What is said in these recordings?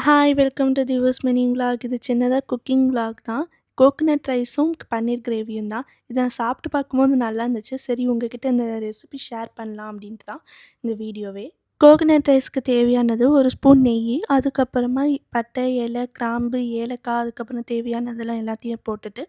Hi welcome to தியூஸ் மினிங் vlog. இது சின்னதாக குக்கிங் விலாக் தான். கோகனட் ரைஸும் பன்னீர் கிரேவியும் தான். இதை நான் சாப்பிட்டு பார்க்கும்போது நல்லா இருந்துச்சு. சரி உங்ககிட்ட இந்த ரெசிபி ஷேர் பண்ணலாம் அப்படின்ட்டு தான் இந்த வீடியோவே. கோகனட் ரைஸ்க்கு தேவையானது ஒரு ஸ்பூன் நெய், அதுக்கப்புறமா பட்டை, இலை, கிராம்பு, ஏலக்காய், அதுக்கப்புறம் தேவையானதெல்லாம் எல்லாத்தையும் போட்டுட்டு,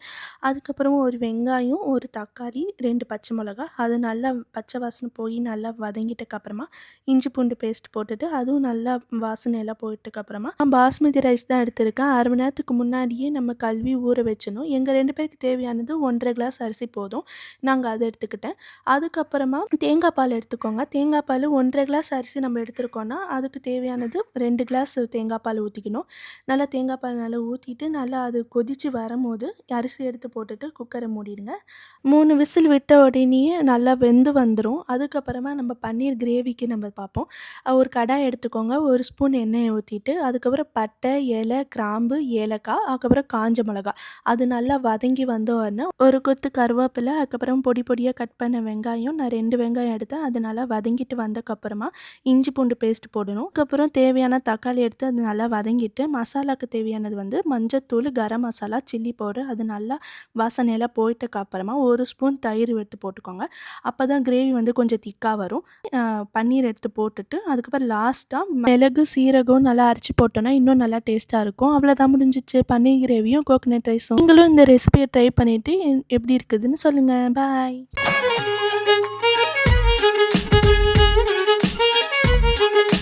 அதுக்கப்புறம் ஒரு வெங்காயம், ஒரு தக்காளி, 2 பச்சை மிளகா, அது நல்லா பச்சை வாசனை போய் நல்லா வதங்கிட்டக்கப்புறமா இஞ்சி பூண்டு பேஸ்ட் போட்டுட்டு, அதுவும் நல்லா வாசனை எல்லாம் போயிட்டக்கப்புறமா நான் பாஸ்மதி ரைஸ் தான் எடுத்திருக்கேன். 1/2 மணி நேரத்துக்கு முன்னாடியே நம்ம கழுவி ஊற வச்சணும். எங்கள் 2 பேருக்கு தேவையானது 1 1/2 கிளாஸ் அரிசி போதும். நாங்கள் அதை எடுத்துக்கிட்டேன். அதுக்கப்புறமா தேங்காய் பால் எடுத்துக்கோங்க. தேங்காய் பால் 1 1/2 கிளாஸ் அரிசி நம்ம எடுத்துருக்கோன்னா அதுக்கு தேவையானது 2 கிளாஸ் தேங்காய் பால் ஊற்றிக்கணும். நல்லா தேங்காய் பால் நல்லா ஊற்றிட்டு நல்லா அது கொதித்து வரும்போது அரிசி எடுத்து போட்டுட்டு குக்கரை மூடிடுங்க. 3 விசில் விட்ட உடனேயே நல்லா வெந்து வந்துடும். அதுக்கப்புறமா நம்ம பன்னீர் கிரேவிக்கு நம்ம பார்ப்போம். ஒரு கடாய் எடுத்துக்கோங்க. 1 ஸ்பூன் எண்ணெயை ஊற்றிட்டு அதுக்கப்புறம் பட்டை, இலை, கிராம்பு, ஏலக்காய், அதுக்கப்புறம் காஞ்ச மிளகா அது நல்லா வதங்கி வந்த உடனே ஒரு கொத்து கருவேப்பிலை, அதுக்கப்புறம் பொடி பொடியாக கட் பண்ண வெங்காயம், நான் 2 வெங்காயம் எடுத்தேன். அது நல்லா வதங்கிட்டு வந்தக்கப்புறமா இஞ்சி பூண்டு பேஸ்ட் போடணும். அதுக்கப்புறம் தேவையான தக்காளி எடுத்து அது நல்லா வதங்கிட்டு மசாலாவுக்கு தேவையானது வந்து மஞ்சத்தூள், கரம் மசாலா, சில்லி பவுடர் அது நல்லா வாசனையெல்லாம் போயிட்டக்கப்புறமா 1 ஸ்பூன் தயிர் எடுத்து போட்டுக்கோங்க. அப்போ தான் கிரேவி வந்து கொஞ்சம் திக்காக வரும். பன்னீர் எடுத்து போட்டுட்டு அதுக்கப்புறம் லாஸ்ட்டாக மிளகு, சீரகம் நல்லா அரைச்சி போட்டோன்னா இன்னும் நல்லா டேஸ்ட்டாக இருக்கும். அவ்வளோதான் முடிஞ்சிச்சு. பன்னீர் கிரேவியும் கோகனட் ரைஸும். நீங்களும் இந்த ரெசிபியை ட்ரை பண்ணிவிட்டு எப்படி இருக்குதுன்னு சொல்லுங்கள். பாய்.